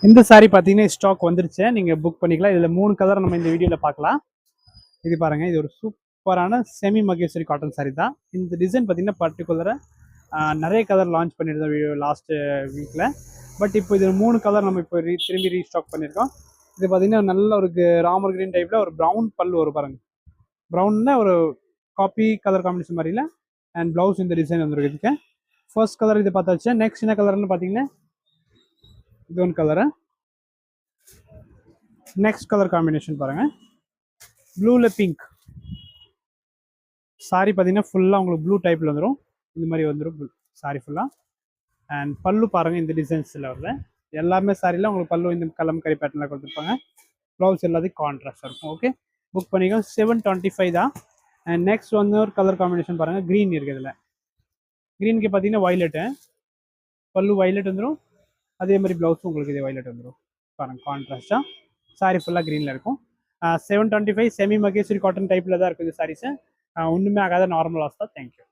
இந்த saree பார்த்தீங்கன்னா stock வந்துருச்சு, நீங்கள் புக் பண்ணிக்கலாம். இதில் 3 கலர் நம்ம இந்த வீடியோவில் பார்க்கலாம். இது பாருங்கள், இது ஒரு சூப்பரான செமி மகேஸ்வரி காட்டன் saree தான். இந்த டிசைன் பார்த்தீங்கன்னா பர்டிகுலராக நிறைய கலர் லான்ச் பண்ணியிருந்தோம் லாஸ்ட்டு வீக்கில். பட் இப்போ இது 3 கலர் நம்ம இப்போ திரும்பி ரீஸ்டாக் பண்ணியிருக்கோம். இது பார்த்தீங்கன்னா நல்ல ஒரு ராமர் கிரீன் டைப்பில் ஒரு ப்ரௌன் பல்லு ஒரு பாருங்கள், ப்ரௌனில் ஒரு காப்பி கலர் காம்பினேஷன் மாதிரில அண்ட் ப்ளவுஸ் இந்த டிசைன் வந்துருக்கு. இதுக்கு ஃபர்ஸ்ட் கலர் இது பார்த்தாச்சு. நெக்ஸ்ட் என்ன கலர்னு பார்த்தீங்கன்னா இது one colour. Next colour combination பாருங்கள், ப்ளூவில் பிங்க். சாரி பார்த்தீங்கன்னா ஃபுல்லாக உங்களுக்கு ப்ளூ டைப்பில் வந்துடும், இந்த மாதிரி வந்துடும் சாரி ஃபுல்லாக. அண்ட் பல்லு பாருங்கள், இந்த டிசைன்ஸில் வருது எல்லாமே சாரியில் உங்களுக்கு பல்லு இந்த கலம்கரி பேட்டர்னில் கொடுத்துருப்பாங்க. ப்ளவுஸ் எல்லாத்தையும் கான்ட்ராஸ்டாக இருக்கும். ஓகே, புக் பண்ணிக்கோ. 725 தான். அண்ட் நெக்ஸ்ட் வந்து ஒரு கலர் காம்பினேஷன் பாருங்கள், க்ரீன் இருக்குது. இதில் க்ரீனுக்கு பார்த்தீங்கன்னா வைலட்டு, பல்லு வைலட் வந்துடும், அதே மாதிரி ப்ளவுஸும் உங்களுக்கு இதே வைலட் வந்துடும் பாருங்கள் கான்ட்ராஸ்ட்டாக. சாரி ஃபுல்லாக க்ரீனில் இருக்கும். 725 செமி மகேஸ்வரி காட்டன் டைப்பில் தான் இருக்குது இந்த சாரீஸு. ஒன்றுமே ஆகாத நார்மல் வாஸ் தான். தேங்க்யூ.